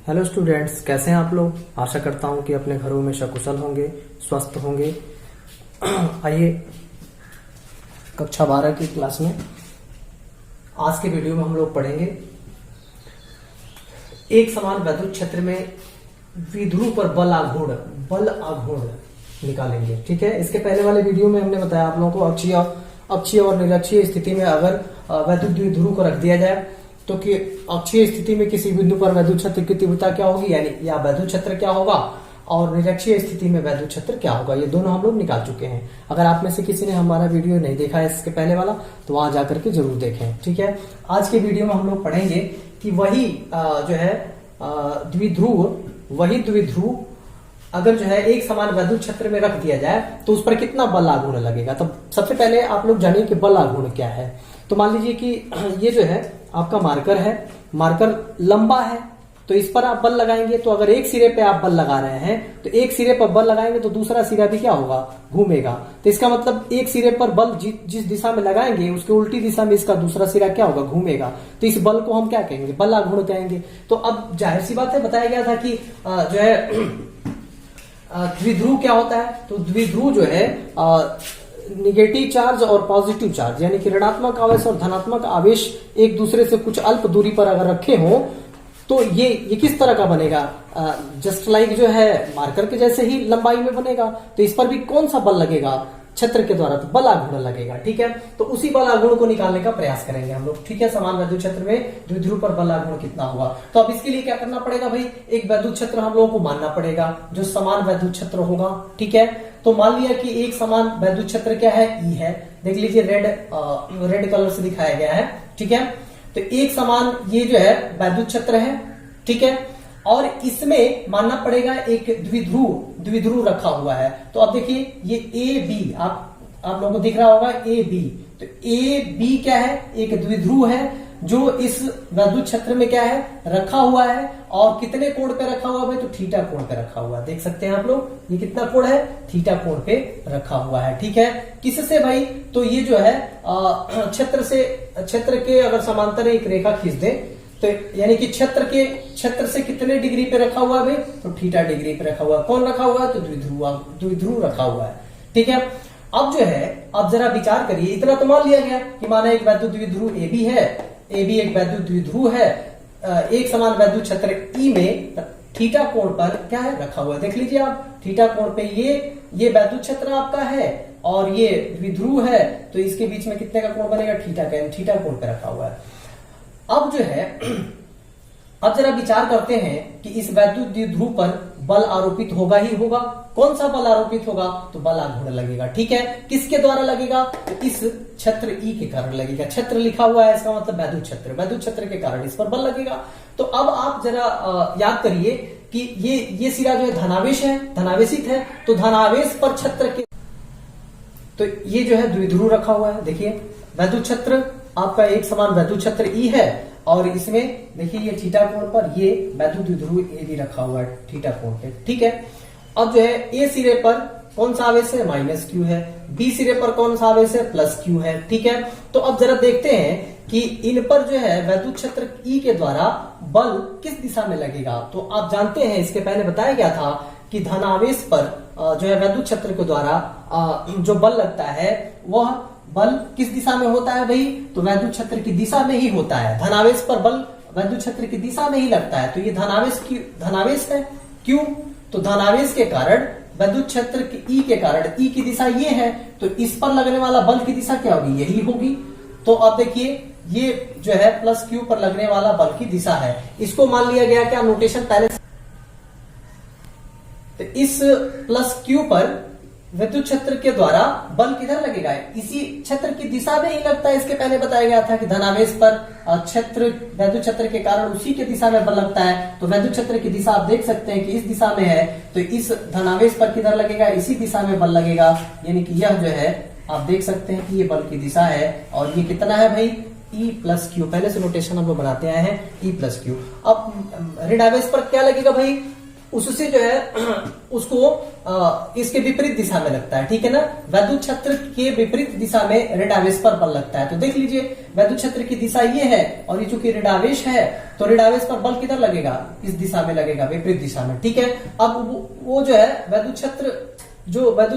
Hello students, कैसे हैं आप लोग। आशा करता हूं कि अपने घरों में सकुशल होंगे, स्वस्थ होंगे। आइए कक्षा 12 की क्लास में आज के वीडियो में हम लोग पढ़ेंगे एक समान वैद्युत क्षेत्र में द्विध्रुव पर बल आघूर्ण निकालेंगे। ठीक है, इसके पहले वाले वीडियो में हमने बताया आप लोगों को अक्षीय और निरक्षीय स्थिति में अगर वैद्युत द्विध्रुव को रख दिया जाए तो कि अक्षीय स्थिति में किसी बिंदु पर वैद्युत क्षेत्र की तीव्रता क्या होगी, यानी या वैद्युत क्षेत्र क्या होगा, और निरक्षीय स्थिति में वैद्युत क्षेत्र क्या होगा। ये दोनों हम लोग निकाल चुके हैं। अगर आप में से किसी ने हमारा वीडियो नहीं देखा है इसके पहले वाला, तो वहां जाकर के जरूर देखें। ठीक है, आज के वीडियो में हम लोग पढ़ेंगे कि वही जो है द्विध्रुव अगर जो है एक समान वैद्युत क्षेत्र में रख दिया जाए तो उस पर कितना बल आघूर्ण लगेगा। तो सबसे पहले आप लोग जानिए कि बल आघूर्ण क्या है। तो मान लीजिए कि ये जो है आपका मार्कर है, मार्कर लंबा है, तो इस पर आप बल लगाएंगे। तो अगर एक सिरे पे आप बल लगा रहे हैं तो एक सिरे पर बल लगाएंगे तो दूसरा सिरा भी क्या होगा, घूमेगा। तो इसका मतलब एक सिरे पर बल जिस दिशा में लगाएंगे उसके उल्टी दिशा में इसका दूसरा सिरा क्या होगा, घूमेगा। तो इस बल को हम क्या कहेंगे, बल आघूर्ण कहेंगे। तो अब जाहिर सी बात है, बताया गया था कि जो है द्विध्रुव क्या होता है। तो द्विध्रुव जो है निगेटिव चार्ज और पॉजिटिव चार्ज, यानी कि ऋणात्मक आवेश और धनात्मक आवेश एक दूसरे से कुछ अल्प दूरी पर अगर रखे हो तो ये किस तरह का बनेगा, जस्ट लाइक जो है मार्कर के जैसे ही लंबाई में बनेगा। तो इस पर भी कौन सा बल लगेगा, क्षेत्र के द्वारा, तो बल आघूर्ण लगेगा। ठीक है, तो उसी बल आघूर्ण को निकालने का प्रयास करेंगे हम लोग। ठीक है, समान वैद्युत क्षेत्र में द्विध्रुव पर बल आघूर्ण कितना हुआ। तो अब इसके लिए क्या करना पड़ेगा भाई, एक वैद्युत क्षेत्र हम लोगों को मानना पड़ेगा जो समान वैद्युत क्षेत्र होगा। ठीक है, तो मान लिया कि एक समान वैद्युत क्षेत्र क्या है, ई है। देख लीजिए रेड कलर से दिखाया गया है। ठीक है, तो एक समान ये जो है वैद्युत क्षेत्र है। ठीक है, और इसमें मानना पड़ेगा एक द्विध्रुव रखा हुआ है। तो अब देखिए ये ए बी आप लोगों को दिख रहा होगा, ए बी। तो ए बी क्या है, एक द्विध्रुव है जो इस वैद्युत क्षेत्र में क्या है, रखा हुआ है। और कितने कोण पे रखा हुआ है, तो थीटा कोण पे रखा हुआ है। देख सकते हैं आप लोग, ये कितना कोण है, थीटा कोण पे रखा हुआ है। ठीक है, किससे भाई, तो ये जो है क्षेत्र के अगर समांतर एक रेखा खींच दे तो यानी कि क्षेत्र से कितने डिग्री पे रखा हुआ है भाई, तो थीटा डिग्री पे रखा हुआ है। कौन रखा हुआ है, तो द्विध्रुव रखा हुआ है। ठीक है, अब जो है अब जरा विचार करिए, इतना तो मान लिया गया कि माना एक वैद्युत द्विध्रुव ए बी है, ए बी एक वैद्युत द्विध्रुव है, एक समान वैद्युत क्षेत्र ई में थीटा कोण पर क्या है, रखा हुआ है। देख लीजिए आप, थीटा कोण पे ये वैद्युत क्षेत्र आपका है और ये द्विध्रुव है, तो इसके बीच में कितने का कोण बनेगा, थीटा कोण पे रखा हुआ है। अब जो है अब जरा विचार करते हैं कि इस वैद्युत द्विध्रुव पर बल आरोपित होगा ही होगा। कौन सा बल आरोपित होगा, तो बल आघूर्ण लगेगा। ठीक है, किसके द्वारा लगेगा, तो इस क्षेत्र ई के कारण लगेगा। क्षेत्र लिखा हुआ है, इसका मतलब वैद्युत क्षेत्र के कारण इस पर बल लगेगा। तो अब आप जरा याद करिए कि ये सिरा जो है धनावेशित है। तो धनावेश पर क्षेत्र के, तो ये जो है द्विध्रुव रखा हुआ है। देखिए वैद्युत क्षेत्र आपका एक समान वैद्युत क्षेत्र ई है और इसमें देखिए ये थीटा कोण पर ये वैद्युत द्विध्रुव ए भी रखा हुआ है थीटा कोण पे। ठीक है, अब जो है ए सिरे पर कौन सा आवेश है, माइनस क्यू है। बी सिरे पर कौन सा आवेश है, प्लस क्यू है। ठीक है, तो अब जरा देखते हैं कि इन पर जो है वैद्युत क्षेत्र ई के द्वारा बल किस दिशा में लगेगा। तो आप जानते हैं, इसके पहले बताया गया था कि धनावेश पर जो है वैद्युत क्षेत्र के द्वारा जो बल लगता है वह बल किस दिशा में होता है भाई, तो वैद्युत क्षेत्र की दिशा में ही होता है। धनावेश पर बल वैद्युत क्षेत्र की दिशा में ही लगता है। तो ये धनावेश है, क्यों, तो धनावेश के कारण वैद्युत क्षेत्र की ई के कारण, ई की दिशा ये है, तो इस पर लगने वाला बल की दिशा क्या होगी, यही होगी। तो अब देखिए ये जो है प्लस क्यू पर लगने वाला बल की दिशा है। इसको मान लिया गया क्या, नोटेशन पहले, तो इस प्लस क्यू पर विद्युत क्षेत्र के द्वारा बल किधर लगेगा, इसी क्षेत्र की दिशा में ही लगता है। इसके पहले बताया गया था कि धनावेश पर वैद्युत क्षेत्र के कारण उसी के दिशा में बल लगता है। तो वैद्युत क्षेत्र की दिशा आप देख सकते हैं कि इस दिशा में है, तो इस धनावेश पर किधर लगेगा, इसी दिशा में बल लगेगा। यानी कि यह जो है आप देख सकते हैं कि ये बल की दिशा है और ये कितना है भाई, ई प्लस क्यू। पहले से नोटेशन हम लोग बनाते आए हैं, ई प्लस क्यू। अब ऋणावेश पर क्या लगेगा भाई, उससे जो है उसको इसके विपरीत दिशा में लगता है, ठीक है ना। वैद्युत क्षेत्र के विपरीत दिशा में ऋण आवेश पर बल लगता है। तो देख लीजिए वैद्युत क्षेत्र की दिशा ये है और ये चूंकि ऋण आवेश है तो ऋण आवेश पर बल किधर लगेगा, इस दिशा में लगेगा, विपरीत दिशा में, ठीक है। अब वो जो है वैद्युत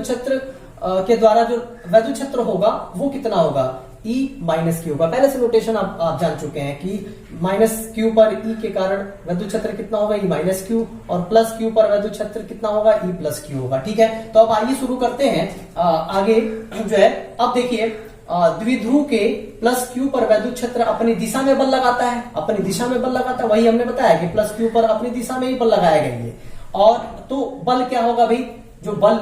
क्षेत्र के द्वारा जो वैद्युत क्षेत्र होगा वो कितना होगा, E माइनस क्यू होगा। पहले से नोटेशन आप जान चुके हैं कि माइनस क्यू पर E के कारण वैद्युत क्षेत्र कितना होगा, E माइनस क्यू, और प्लस क्यू पर वैद्युत क्षेत्र कितना होगा, E प्लस क्यू होगा, ठीक है। तो अब आइए शुरू करते हैं आगे जो है। अब देखिए द्विध्रुव के प्लस क्यू पर वैद्युत क्षेत्र अपनी दिशा में बल लगाता है, अपनी दिशा में बल लगाता है, वही हमने बताया कि प्लस क्यू पर अपनी दिशा में ही बल लगाया गया है। और तो बल क्या होगा भाई, जो बल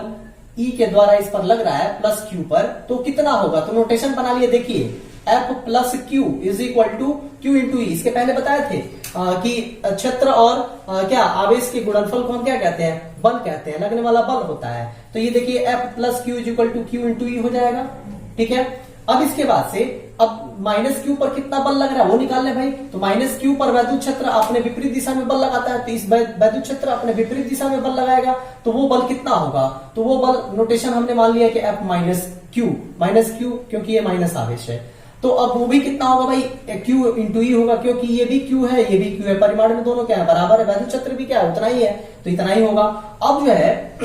E के द्वारा इस पर लग रहा है प्लस क्यू पर, तो कितना होगा, तो नोटेशन बना लिए, देखिए F plus Q is equal to Q into E. इसके पहले बताए थे कि क्षेत्र और क्या आवेश के गुणनफल को हम क्या कहते हैं, बल कहते हैं, लगने वाला बल होता है। तो ये देखिए F plus Q is equal to Q into E हो जाएगा, ठीक है। अब इसके बाद से अब माइनस क्यू पर कितना बल लग रहा है वो निकाल ले भाई। तो माइनस क्यू पर वैद्युत क्षेत्र अपने विपरीत दिशा में बल लगाता है, तो इस वैद्युत क्षेत्र अपने विपरीत दिशा में बल लगाएगा, तो वो बल कितना होगा, तो वो बल नोटेशन हमने मान लिया कि F माइनस क्यू, क्योंकि ये माइनस आवेश है। तो अब वो भी कितना होगा भाई, Q इंटू ई होगा, क्योंकि ये भी Q है ये भी Q है, परिमाण में दोनों क्या है, बराबर है, वैद्युत क्षेत्र भी क्या है, उतना ही है, तो इतना ही होगा। अब जो है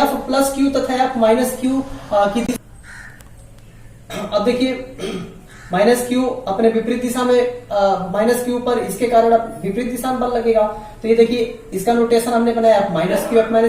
F प्लस क्यू तथा F माइनस क्यू की, अब देखिए माइनस क्यू अपने विपरीत दिशा में, माइनस क्यू पर इसके कारण अब विपरीत दिशा में बल लगेगा। तो ये देखिए इसका नोटेशन हमने बनाया F minus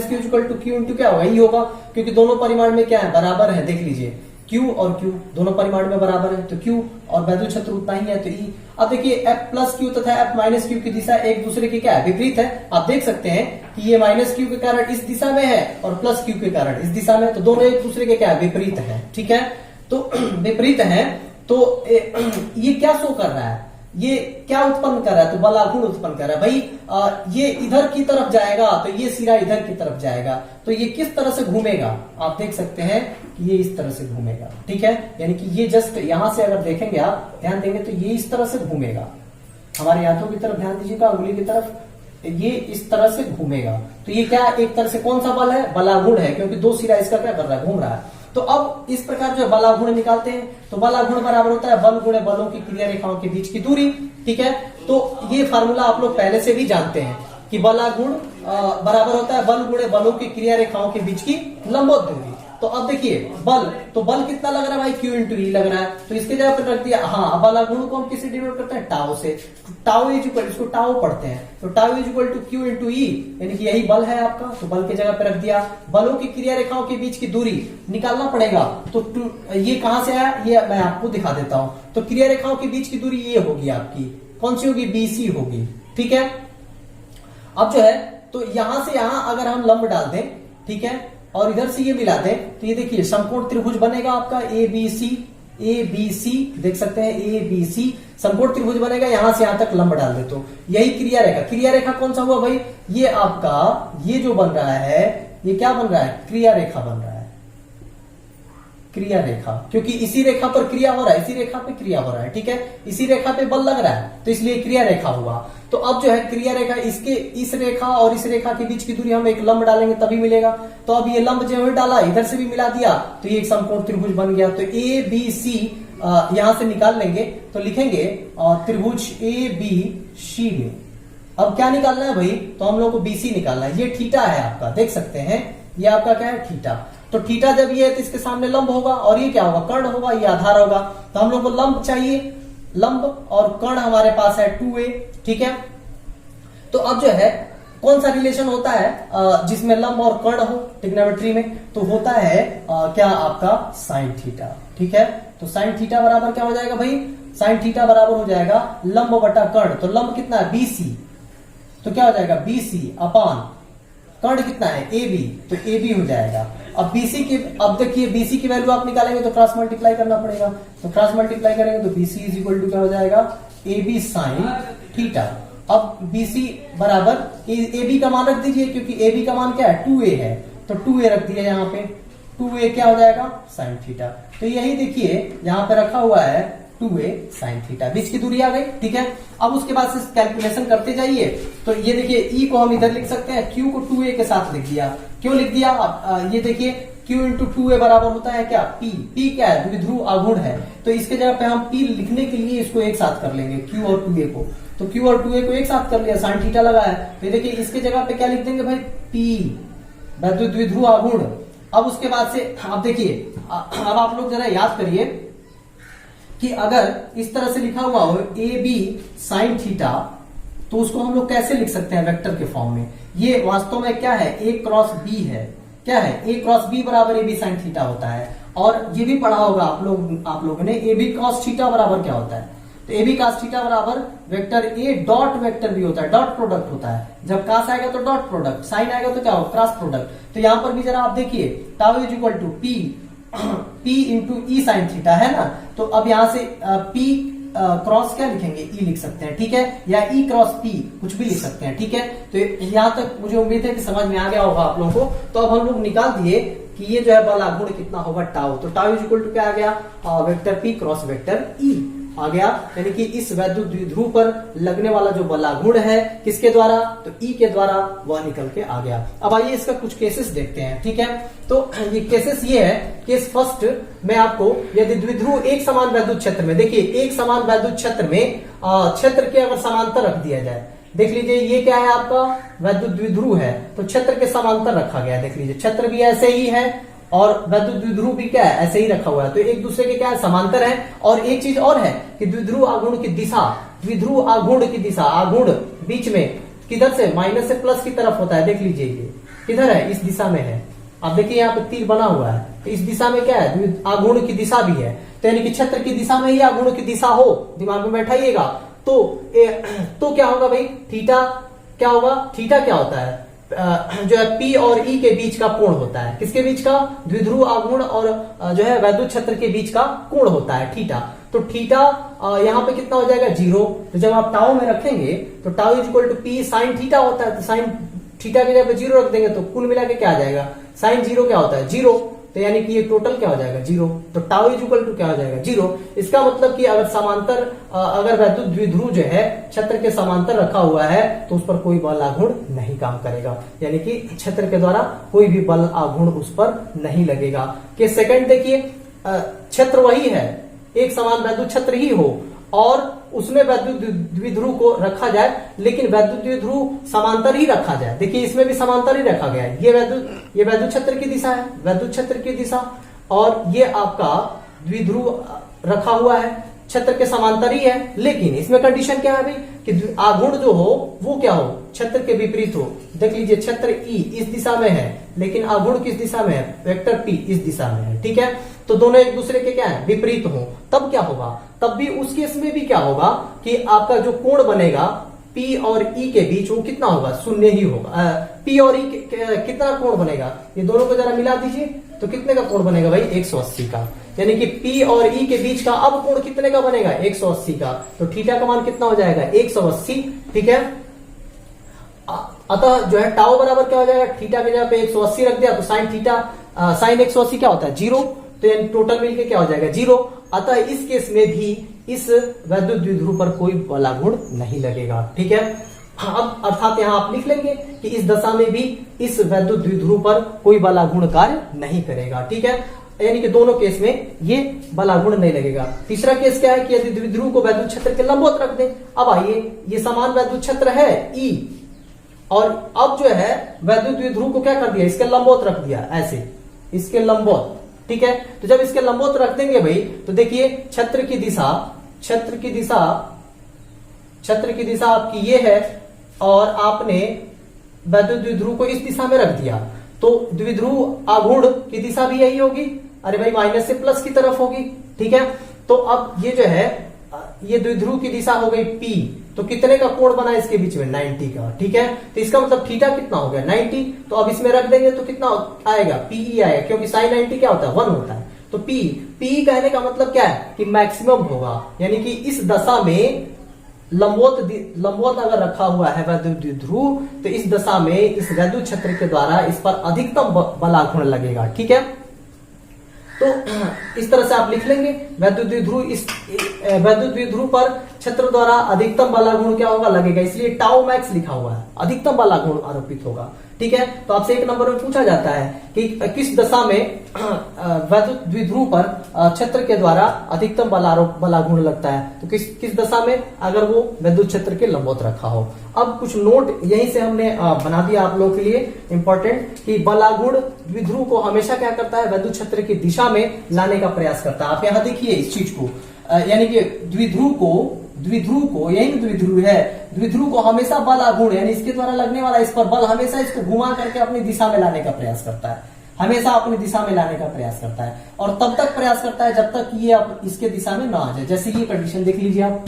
Q equal to Q into क्या होगा, ही होगा, क्योंकि दोनों परिमाण में क्या है, बराबर है। देख लीजिए Q और Q दोनों परिमाण में बराबर है, तो Q और वैद्युत क्षेत्र उतना ही है, तो E। अब देखिए F प्लस क्यू तथा F माइनस क्यू की दिशा एक दूसरे की क्या है, विपरीत है। आप देख सकते हैं कि ये माइनस क्यू के कारण इस दिशा में है और प्लस क्यू के कारण इस दिशा में, तो दोनों एक दूसरे के क्या है, विपरीत है, ठीक है। तो विपरीत है, तो ये क्या शो कर रहा है, ये क्या उत्पन्न कर रहा है, तो बलागुण उत्पन्न कर रहा है भाई। ये इधर की तरफ जाएगा तो ये सिरा इधर की तरफ जाएगा, तो ये किस तरह से घूमेगा, आप देख सकते हैं कि ये इस तरह से घूमेगा, ठीक है। यानी कि ये जस्ट यहां से अगर देखेंगे, आप ध्यान देंगे तो ये इस तरह से घूमेगा, हमारे हाथों की तरफ ध्यान दीजिएगा, उंगली की तरफ, ये इस तरह से घूमेगा। तो ये क्या एक तरह से कौन सा बल है, बलागुण है, क्योंकि दो सिरा इसका क्या कर रहा है, घूम रहा है। तो अब इस प्रकार जो बलागुण निकालते हैं, तो बलागुण बराबर होता है बल गुणे बलों की क्रिया रेखाओं के बीच की दूरी, ठीक है। तो ये फार्मूला आप लोग पहले से भी जानते हैं कि बलागुण बराबर होता है बल गुणे बलों की क्रिया रेखाओं के बीच की लंबवत दूरी। तो अब देखिए बल, तो बल कितना लग रहा है भाई, Q इंटू ई लग रहा है, तो इसके जगह पर रख दिया। हाँ, बलागुण को हम किससे डिनोट करते हैं, टाउ से। टाउ इज इक्वल, इसको टाउ पढ़ते हैं, तो tau is equal to Q into E, यानी कि यही बल है आपका, तो बल के जगह पर रख दिया। बलों की क्रिया रेखाओं के बीच की दूरी निकालना पड़ेगा, तो ये कहां से आया, ये मैं आपको दिखा देता हूं। तो क्रिया रेखाओं के बीच की दूरी ये होगी आपकी, कौन सी होगी, BC होगी, ठीक है। अब जो है तो यहां से यहां अगर हम लंब डाल दें, ठीक है, और इधर से ये मिला दें, तो ये देखिए समकोण त्रिभुज बनेगा आपका ABC, देख सकते हैं ABC समकोण त्रिभुज बनेगा। यहां से यहां तक लंब डाल दे तो यही क्रिया रेखा कौन सा हुआ भाई, ये आपका ये जो बन रहा है, ये क्या बन रहा है, क्रिया रेखा बन रहा है, क्रिया रेखा, क्योंकि इसी रेखा पर क्रिया हो रहा है, इसी रेखा पे क्रिया हो रहा है, ठीक है, इसी रेखा पे बल लग रहा है, तो इसलिए क्रिया रेखा हुआ। तो अब जो है क्रिया रेखा, इसके इस रेखा और इस रेखा के बीच की दूरी हम एक लंब डालेंगे तभी मिलेगा। तो अब ये लंब जो है डाला, इधर से भी मिला दिया, तो ये एक समकोण त्रिभुज बन गया। तो ABC यहां से निकाल लेंगे, तो लिखेंगे त्रिभुज ABC में अब क्या निकालना है भाई, तो हम लोग को BC निकालना है। ये थीटा है आपका, देख सकते हैं, ये आपका क्या है, थीटा। तो थीटा जब ये है तो इसके सामने लंब होगा, और ये क्या होगा, कर्ण होगा, ये आधार होगा। तो हम लोग को लंब चाहिए, लंब और कर्ण हमारे पास है 2a, ठीक है। तो अब जो है कौन सा रिलेशन होता है जिसमें लंब और कर्ण हो ट्रिग्नोमेट्री में, तो होता है क्या आपका साइन थीटा, ठीक है। तो साइन थीटा बराबर क्या हो जाएगा भाई, साइन थीटा बराबर हो जाएगा लंब बटा कर्ण। तो लंब कितना है, BC, तो क्या हो जाएगा BC अपान कर्ण कितना है, AB, तो AB हो जाएगा। अब BC की, अब देखिए BC की वैल्यू आप निकालेंगे तो क्रॉस मल्टीप्लाई करना पड़ेगा, तो क्रॉस मल्टीप्लाई करेंगे तो BC इज इक्वल टू क्या हो जाएगा, AB साइन थीटा। अब BC बराबर AB का मान रख दीजिए, क्योंकि AB का मान क्या है, 2a है, तो 2a रख दिया यहाँ पे, 2a क्या हो जाएगा, साइन थीटा। तो यही देखिए यहाँ पे रखा हुआ है 2a sin थीटा, बीच की दूरी आ गई। ठीक है, अब उसके बाद से कैलकुलेशन करते जाइए। तो ये देखिए e को हम इधर लिख सकते हैं, q को 2a के साथ लिख दिया। क्यों लिख दिया? ये देखिए q इंटू 2a बराबर होता है क्या? p। p क्या है? द्विध्रुव आघूर्ण है, तो इसके जगह पे हम p लिखने के लिए इसको एक साथ कर लेंगे, q और 2a को। तो q और 2a को एक साथ कर लिया, sin थीटा लगा है, तो देखिए इसके जगह पे क्या लिख देंगे भाई? p द्विध्रुव आघूर्ण। अब उसके बाद से आप देखिए, अब आप लोग जरा याद करिए कि अगर इस तरह से लिखा हुआ हो ए बी साइन थीटा, तो उसको हम लोग कैसे लिख सकते हैं? वेक्टर के फॉर्म में। ये वास्तव में क्या है? ए क्रॉस बी है। क्या है? ए क्रॉस बी बराबर ए बी साइन थीटा होता है। और ये भी पढ़ा होगा आप लोगों ने, ए बी क्रॉस थीटा बराबर क्या होता है? तो ए बी cos थीटा बराबर vector A dot vector B होता है, डॉट प्रोडक्ट होता है। जब cos आएगा तो डॉट प्रोडक्ट, साइन आएगा तो क्या होगा? Cross product. तो यहां पर भी जरा आप देखिए, tau is equal to p into E sine theta है ना। तो अब यहां से p क्रॉस क्या लिखेंगे? ई लिख सकते हैं। ठीक है, या ई क्रॉस p कुछ भी लिख सकते हैं। ठीक है, तो यहां तक मुझे उम्मीद है कि समझ में आ गया होगा आप लोगों को। तो अब हम लोग निकाल दिए कि ये जो है बल आघूर्ण कितना होगा? टाउ। तो टाउ इज इक्वल टू क्या आ गया? Vector p cross vector E आ गया। यानी कि इस वैद्युत द्विध्रुव पर लगने वाला जो बलाघूर्ण है किसके द्वारा? तो ई के द्वारा, वह निकल के आ गया। अब आइए इसका कुछ केसेस देखते हैं। ठीक है, तो ये केसेस ये है, केस फर्स्ट में आपको यदि द्विध्रुव एक समान वैद्युत क्षेत्र में, देखिए एक समान वैद्युत क्षेत्र में क्षेत्र के अगर समांतर रख दिया जाए, देख लीजिए ये क्या है आपका? वैद्युत द्विध्रुव है, तो क्षेत्र के समांतर रखा गया। देख लीजिए क्षेत्र भी ऐसे ही है और वैद्युत द्विध्रुव भी क्या है? ऐसे ही रखा हुआ है, तो एक दूसरे के क्या है? समांतर है। और एक चीज और है कि द्विध्रुव आघूर्ण की दिशा, द्विध्रुव आघूर्ण की दिशा, आघूर्ण बीच में किधर से? माइनस से प्लस की तरफ होता है। देख लीजिए ये किधर है? इस दिशा में है। आप देखिए यहाँ पे तीर बना हुआ है, तो इस दिशा में क्या है? आघूर्ण की दिशा भी है। तो यानी कि क्षेत्र की दिशा में ही आघूर्ण की दिशा हो, दिमाग में बैठाइएगा। तो क्या होगा भाई? थीटा क्या होगा? थीटा क्या होता है? जो है P और E के बीच का कोण होता है। किसके बीच का? द्विध्रुव आघूर्ण और जो है वैद्युत क्षेत्र के बीच का कोण होता है थीटा। तो थीटा यहाँ पे कितना हो जाएगा? 0। तो जब आप टाउ में रखेंगे तो tau is equal to P sine theta होता है, तो साइन थीटा की जगह पे 0 रख देंगे तो कुल मिला के क्या आ जाएगा? साइन 0 क्या होता है? 0। तो यानी कि ये टोटल क्या हो जाएगा? 0। तो टाउ इज इक्वल टू क्या हो जाएगा? 0। इसका मतलब कि अगर समांतर, अगर वैद्युत द्विध्रुव जो है क्षेत्र के समांतर रखा हुआ है तो उस पर कोई बल आघूर्ण नहीं काम करेगा, यानी कि क्षेत्र के द्वारा कोई भी बल आघूर्ण उस पर नहीं लगेगा। कि सेकंड देखिए, क्षेत्र वही है, एक समान वैद्युत क्षेत्र ही हो और उसमें वैद्युत द्विध्रुव को रखा जाए, लेकिन वैद्युत द्विध्रुव समांतर ही रखा जाए। देखिए इसमें भी समांतर ही रखा गया है। ये वैद्युत क्षेत्र की दिशा है, वैद्युत क्षेत्र की दिशा, और ये आपका द्विध्रुव रखा हुआ है, क्षेत्र के समांतर ही है। लेकिन इसमें कंडीशन क्या है भाई? कि आघूर्ण जो हो वो क्या हो? क्षेत्र के विपरीत हो। देख लीजिए क्षेत्र E इस दिशा में है, लेकिन आघूर्ण किस दिशा में है? वेक्टर P इस दिशा में है। ठीक है, तो दोनों एक दूसरे के क्या है? विपरीत हो। तब क्या होगा? तब भी उस केस में भी क्या होगा कि आपका जो कोण बनेगा P और E के बीच वो कितना होगा? शून्य ही होगा। P और E कितना कोण बनेगा? ये दोनों को जरा मिला दीजिए, तो कितने का कोण बनेगा भाई? 180 का। यानी कि P और E के बीच का अब कोण कितने का बनेगा? 180 का। तो थीटा का मान कितना हो जाएगा? 180। ठीक है, अतः जो है टाउ बराबर क्या हो जाएगा? थीटा की जगह पे 180 रख दिया तो साइन थीटा, साइन 180 क्या होता है? 0। तो यानी टोटल मिलके क्या हो जाएगा? 0। अतः इस केस में भी इस वैद्युत द्विध्रुव पर कोई बल आघूर्ण नहीं लगेगा। ठीक है, अब अर्थात यहां आप लिख लेंगे कि इस दशा में भी इस वैद्युत द्विध्रुव पर कोई बल आघूर्ण कार्य नहीं करेगा। ठीक है, यानी कि दोनों केस में ये बल आघूर्ण नहीं लगेगा। तीसरा केस क्या है कि यदि द्विध्रुव को वैद्युत क्षेत्र के लंबवत रख दें। अब आइए, ये समान वैद्युत क्षेत्र है E, और अब जो है वैद्युत द्विध्रुव को क्या कर दिया? इसके लंबवत रख दिया, ऐसे इसके लंबवत। ठीक है, तो जब इसके लंबवत रख देंगे भाई, तो देखिए क्षेत्र की दिशा आपकी ये है, और आपने वैद्युत द्विध्रुव को इस दिशा में रख दिया, तो द्विध्रुव आघूर्ण की दिशा भी यही होगी। अरे भाई माइनस से प्लस की तरफ होगी। ठीक है, तो अब ये जो है ये द्विध्रुव की दिशा हो गई P, तो कितने का कोण बना इसके बीच में? 90 का। ठीक है, तो इसका मतलब थीटा कितना हो गया? 90। तो अब इसमें रख देंगे तो कितना आएगा? PE आएगा, क्योंकि साइन 90 क्या होता है? 1 होता है। तो PE कहने का मतलब क्या है? कि मैक्सिमम होगा, यानी कि इस दशा में लंबवत अगर रखा हुआ है वैद्युत द्विध्रुव, तो इस दशा में इस वैद्युत क्षेत्र के द्वारा इस पर अधिकतम बल आघूर्ण लगेगा। ठीक है, तो इस तरह से आप लिख लेंगे वैद्युत द्विध्रुव, इस वैद्युत द्विध्रुव पर क्षेत्र द्वारा अधिकतम बलागुण क्या होगा लगेगा, इसलिए टाउ मैक्स लिखा हुआ है, अधिकतम बलागुण आरोपित होगा। ठीक है, तो आपसे एक नंबर में पूछा जाता है कि किस दशा में वैद्युत द्विध्रुव पर क्षेत्र के द्वारा अधिकतम बलागुण लगता है, तो किस दशा में, अगर वो विद्युत क्षेत्र के लंबवत रखा हो। अब कुछ नोट यहीं से हमने बना दिया आप लोगों के लिए इंपॉर्टेंट, कि बलागुण द्विध्रुव को हमेशा क्या करता है, विद्युत क्षेत्र की दिशा में लाने का प्रयास करता है। आप यहाँ देखिए इस चीज को, यानी कि द्विध्रुव को यही द्विध्रुव है, द्विध्रुव को हमेशा बलागुण यानी इसके द्वारा लगने वाला इस पर बल हमेशा इसको घुमा करके अपनी दिशा में लाने का प्रयास करता है, हमेशा अपनी दिशा में लाने का प्रयास करता है, और तब तक प्रयास करता है जब तक ये अब इसके दिशा में ना आ जाए। जैसे ये कंडीशन देख लीजिए आप,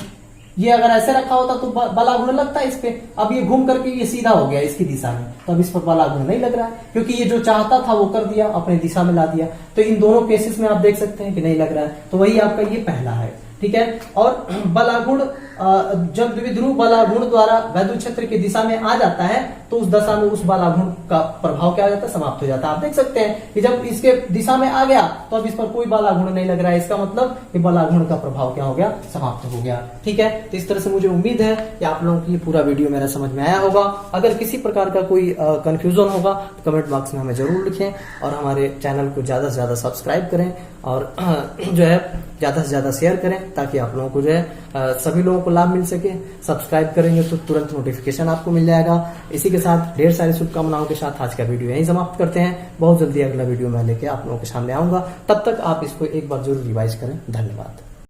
ये अगर ऐसे रखा होता तो बलागुण लगता है इस पे, अब ये घूम करके ये सीधा हो गया इसकी दिशा में, तो अब इस पर बलागुण नहीं लग रहा है, क्योंकि ये जो चाहता था वो कर दिया, अपनी दिशा में ला दिया। तो इन दोनों केसेस में आप देख सकते हैं कि नहीं लग रहा है, तो वही आपका ये पहला है। ठीक है, और बलागुण जब द्विध्रुव बलागुण द्वारा वैद्युत क्षेत्र की दिशा में आ जाता है तो उस दशा में उस बलागुण का प्रभाव क्या हो जाता है, समाप्त हो जाता है। आप देख सकते हैं कि जब इसके दिशा में आ गया तो अब इस पर कोई बलागुण नहीं लग रहा है, इसका मतलब कि बलागुण का प्रभाव क्या हो गया, समाप्त हो गया। ठीक है, तो इस तरह से मुझे उम्मीद है कि आप लोगों की पूरा वीडियो मेरा समझ में आया होगा। अगर किसी प्रकार का कोई कंफ्यूजन होगा तो कमेंट बॉक्स में हमें जरूर लिखें, और हमारे चैनल को ज्यादा से ज्यादा सब्सक्राइब करें, और जो है ज्यादा से ज्यादा शेयर करें, ताकि आप लोगों को जो है सभी लोगों को लाभ मिल सके। सब्सक्राइब करेंगे तो तुरंत नोटिफिकेशन आपको मिल जाएगा। इसी के साथ ढेर सारी शुभकामनाओं के साथ आज का वीडियो यहीं समाप्त करते हैं। बहुत जल्दी अगला वीडियो मैं लेके आप लोगों के सामने आऊंगा, तब तक आप इसको एक बार जरूर रिवाइज करें। धन्यवाद।